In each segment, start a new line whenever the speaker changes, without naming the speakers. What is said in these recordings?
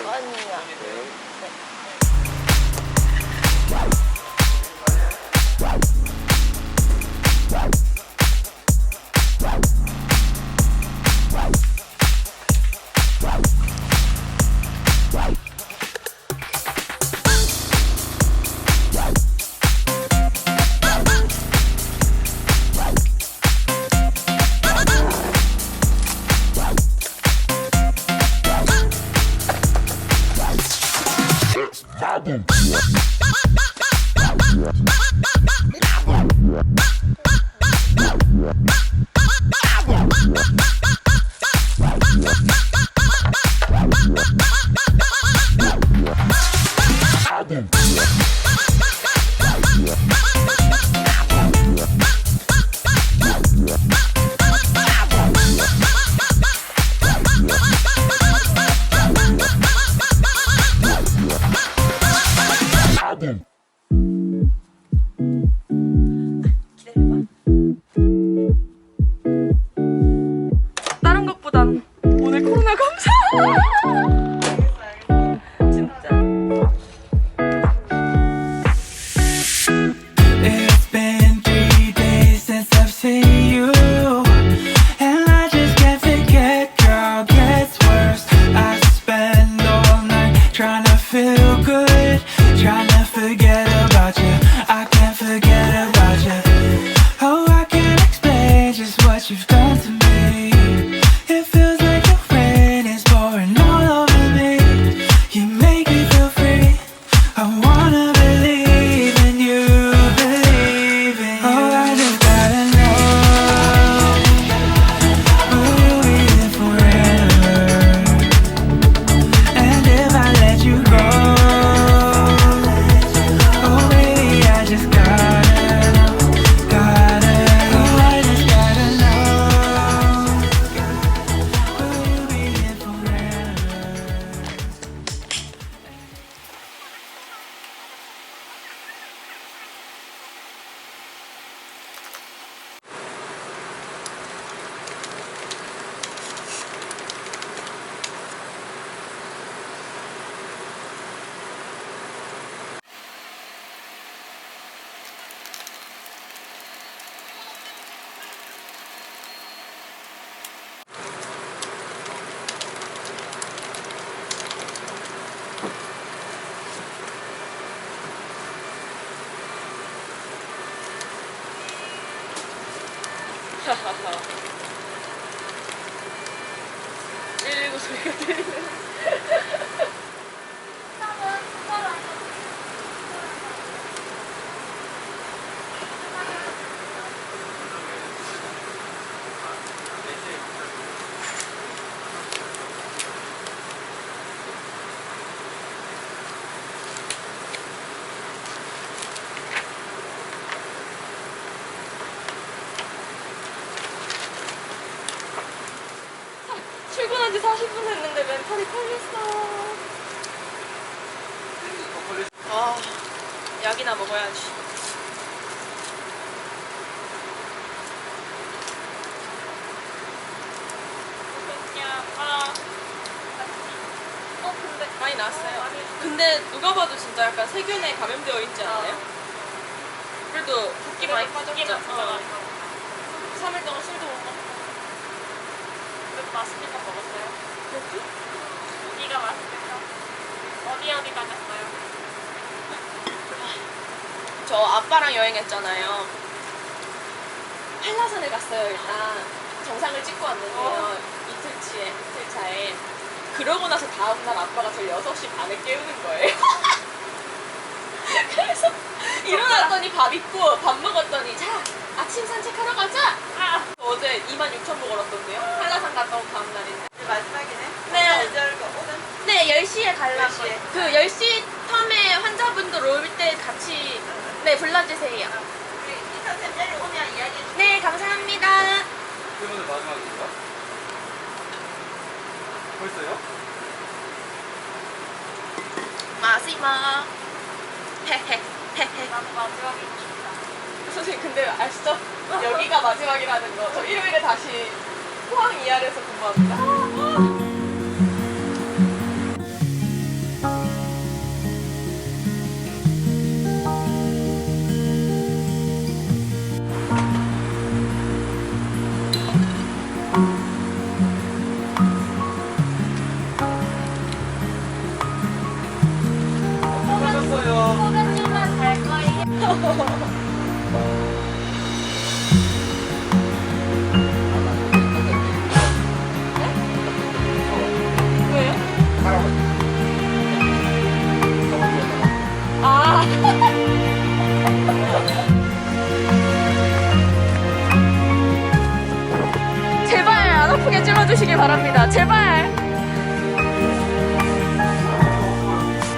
아니야.
다른 것보단 오늘 코로나 검사. 진짜.
It's been 3 days since I've seen you, and I just can't forget, girl, gets worse. I spend all night trying to feel good, trying to forget about you. I can't forget about you. Oh, I can't explain just what you've done to me. It feels like the rain is pouring all over me. You make me feel free. I wanna believe in you, believe in you. Oh, I just gotta know, will you be there forever? And if I let you go, oh baby, I just gotta know, oh I just gotta know, will you be here forever?
하하하. 119 소리가 들리네. 출근한 지 40분 됐는데 멘탈이 털렸어. 아, 약이나 먹어야지. 근데 많이 나았어요. 근데 누가 봐도 진짜 약간 세균에 감염되어 있지 않아요? 그래도 붓기 많이 빠졌죠? 3일 동안 술도 못 먹고. 그래도 맛있는 거 먹었어요? 고기? 고기가 맛있겠다. 어디 다녔어요? 저 아빠랑 여행했잖아요. 한라산에 갔어요. 일단 정상을 찍고 왔는데요. 이틀 차에. 그러고 나서 다음날 아빠가 저를 6시 반에 깨우는 거예요. 그래서 일어났더니 밥 있고 밥 먹었더니 자 아침 산책하러 가자. 어제 26,000보 걸었던데요. 한라산 갔다 온 다음 날인데.
마지막이네.
네.
오늘?
네, 10시에 가려고. 그 10시 텀에 환자분들 올 때 같이 네 불러주세요.
우리 이 선생님 내려오면 이야기해 줄게.
네, 감사합니다.
오늘 마지막인가? 벌써요?
마지막. 헤헤.
나도 마지막이고 싶다.
선생님 근데 아시죠? 여기가 마지막이라는 거. 저 일요일에 다시 포항 ER에서 근무합니다. 왜요? 아. 제발 안 아프게 찔러주시길 바랍니다. 제발.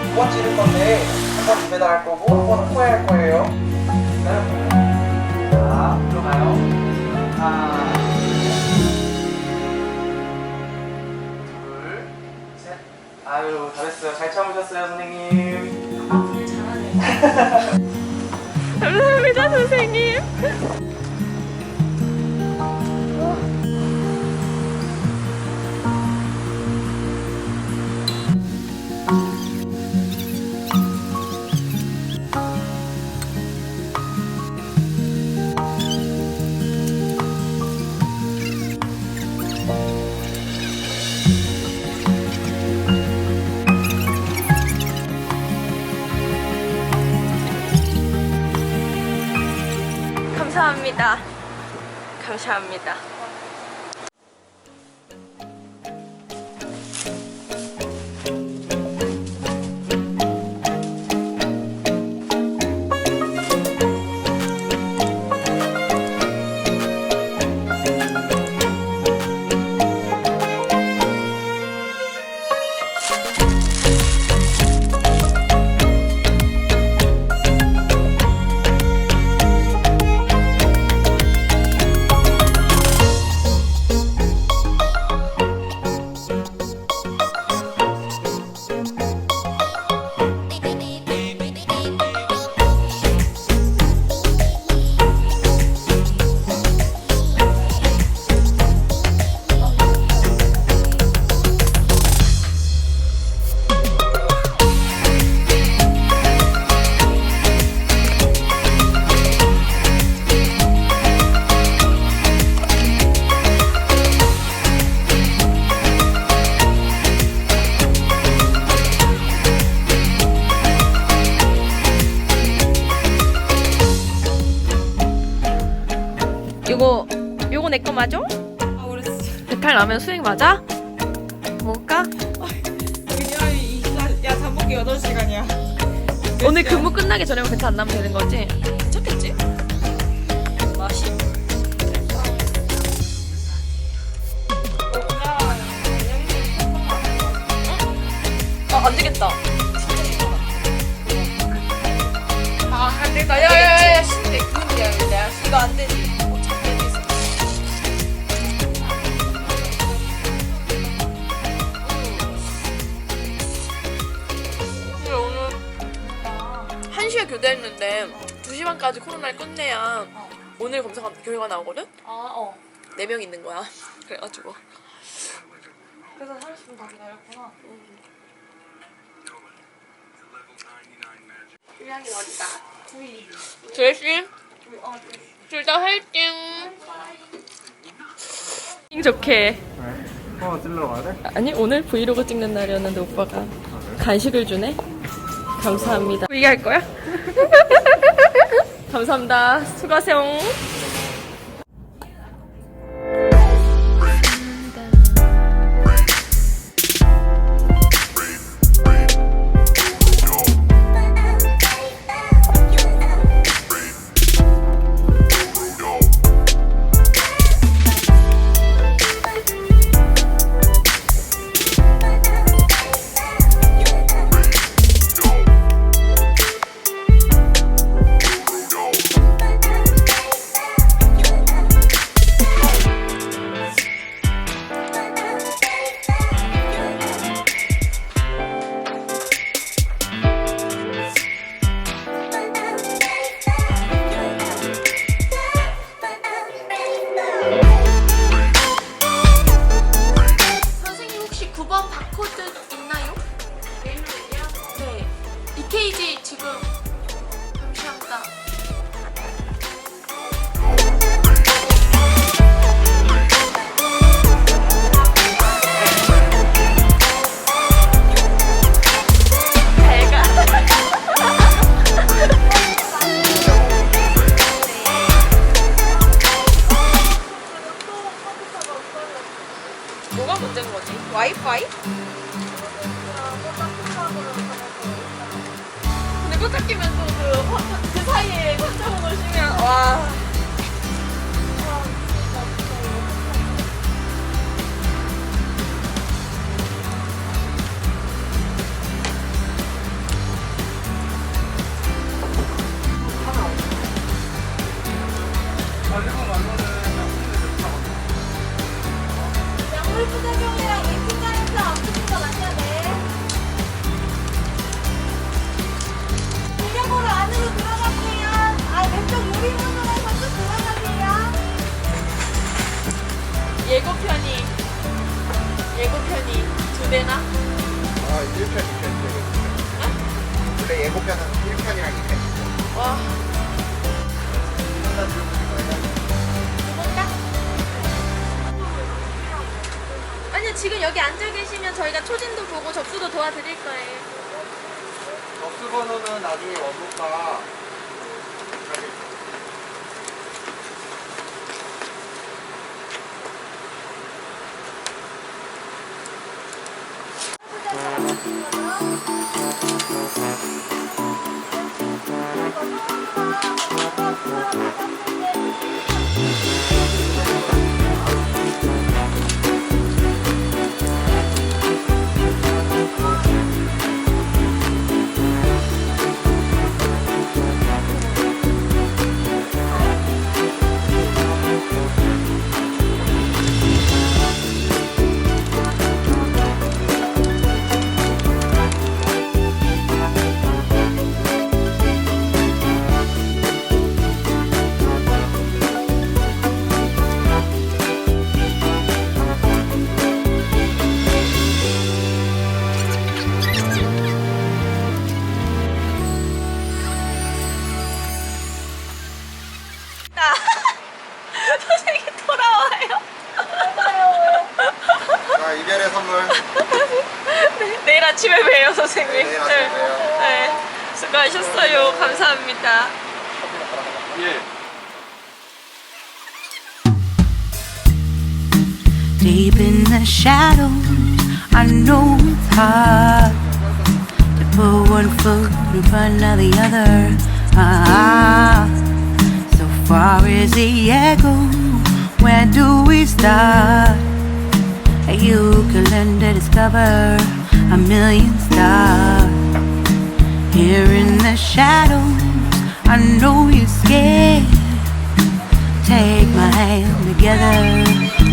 두 번 찌를 건데 한 번 입에다 할 거고 한 번은 코에 할 거예요. 자, 들어가요. 하나, 둘, 셋. 아유, 잘했어요. 잘 참으셨어요, 선생님.
감사합니다, 선생님. 감사합니다. 감사합니다. 요거 내 거 맞아?
아, 그랬어.
배탈 나면 수행 맞아? 먹을까?
그냥 야, 잠 먹기 8시간이야.
오늘 근무 끝나기 전에 배탈 안 나면 되는 거지?
괜찮겠지? 맛이.
안 되겠다.
안 되겠다. 야야야야, 내 그분이야. 내가 이거 안 되지.
오늘 1시에 교대했는데 2시 반까지 코로나를 끝내야 오늘 검사 결과 나오거든?
아, 어.
4명 있는 거야. 그래가지고
그래서 30분 더 기다렸구나. 유리한 게 어디다?
드레싱? 둘 다 화이팅! 좋게.
찔러 가야 돼?
아니 오늘 브이로그 찍는 날이었는데 오빠가 간식을 주네? 감사합니다. 이게 할 거야? 감사합니다. 수고하세요. 선생님 혹시 9번 바코드 있나요? 네. EKG 지금 감사합니다. 잘 가. 줄곧 잡히면 또 그 사이에 환자분 오시면 와.
약물 부작용이랑 임신장에서 아프신 건 아니야, 네. 인력으로 안으로 들어갈게요. 왼쪽 유리문으로 해서 쭉 들어가세요.
예고편이 2배나?
1편, 2편. 원래 예고편은 1편이랑 2편.
와. 아니요, 지금 여기 앉아 계시면 저희가 초진도 보고 접수도 도와드릴 거예요.
접수 번호는 나중에 원무과
선생님 돌아와요.
자, 이별의 선물.
네, 내일 아침에 봬요, 선생님.
네, 내일 아침에 봬요.
네, 수고하셨어요. 감사합니다.
예.
Deep in the shadows, I know it's hard to put one foot in front of the other. So far is the echo, where do we start? You can learn to discover a million stars. Here in the shadows, I know you're scared. Take my hand, together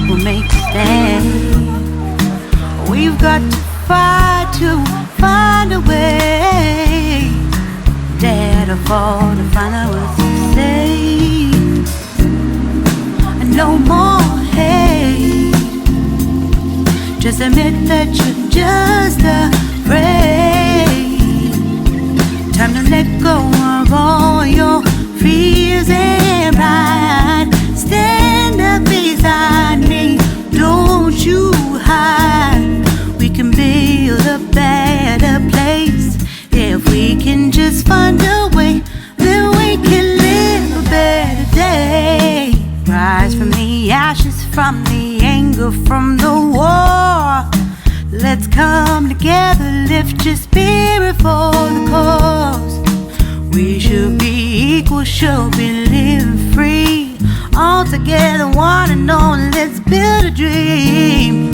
we'll make a stand. We've got to fight to find a way. Dare to fall to find out what to say. No more hate. Just admit that you're just afraid. Time to let go of all your fears and pride. Stand up beside me, don't you hide. We can build a better place. If we can just find a way, then we can live a better day. Rise from the ashes, from the anger, from the war. Let's come together, lift your spirit for the cause. We should be equal, should be living free. All together, one and all, let's build a dream.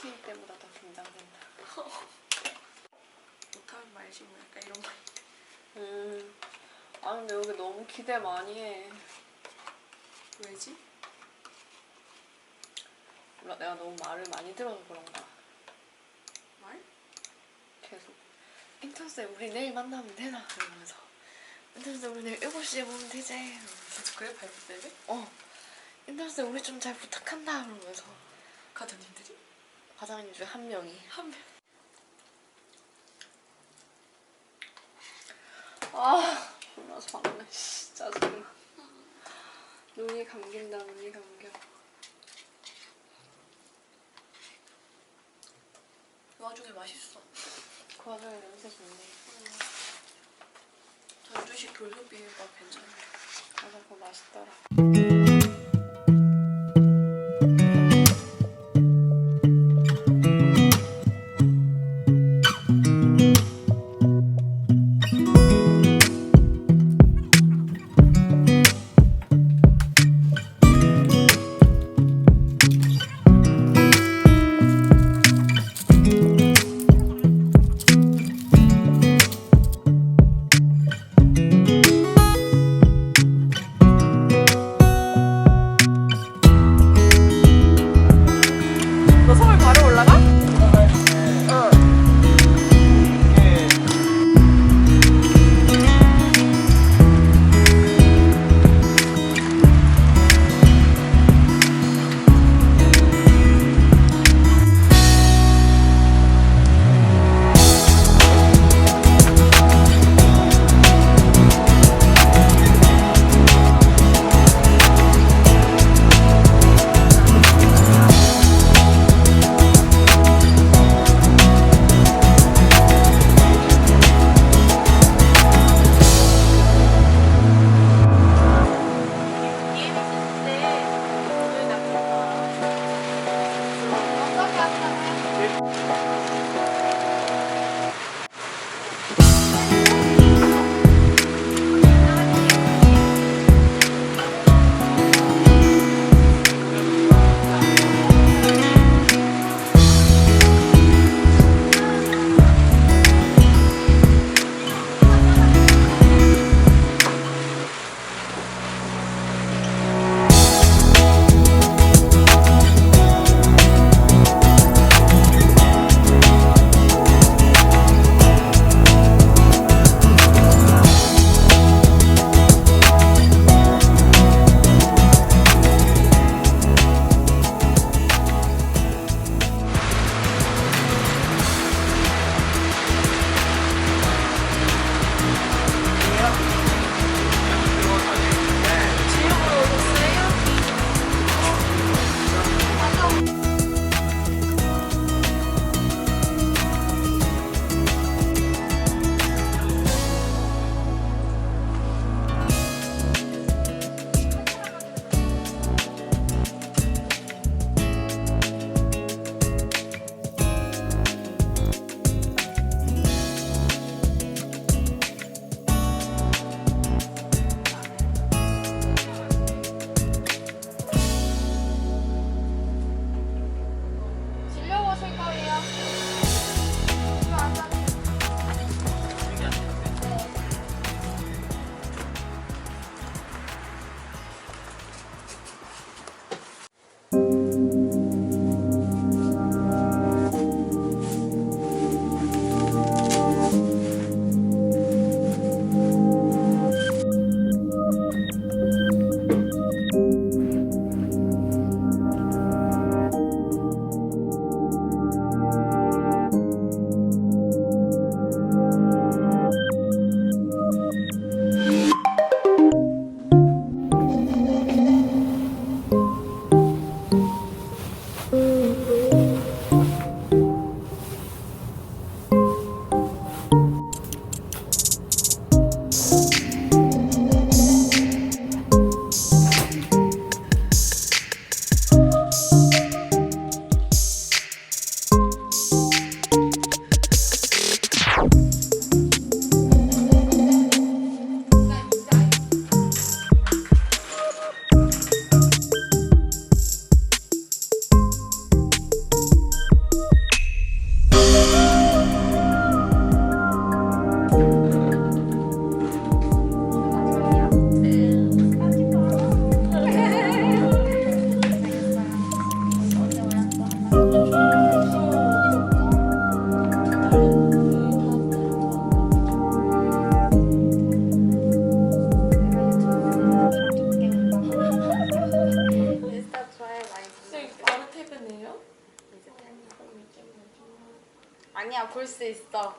할 때보다 더 긴장된다. 못하면 말지 뭐 약간 이런 말. 아 근데 여기 너무 기대 많이 해. 왜지? 몰라, 내가 너무 말을 많이 들어서 그런가. 말? 계속 인턴쌤 우리 내일 만나면 되나? 이러면서 인턴쌤 우리 내일 7시에 보면 되지? 이러면서. 그래? 발표 때문에? 인턴쌤 우리 좀 잘 부탁한다 그러면서. 과장님들이? 과장님 중에 한 명이. 한 명. 아, 졸라 svar네. 짜증나. 눈이 감긴다, 눈이 감겨. 그 와중에 맛있어. 그 와중에 냄새 좋네. 전주식 돌솥 비빔밥 괜찮네. 맞아, 그거 맛있더라. 볼 수 있어.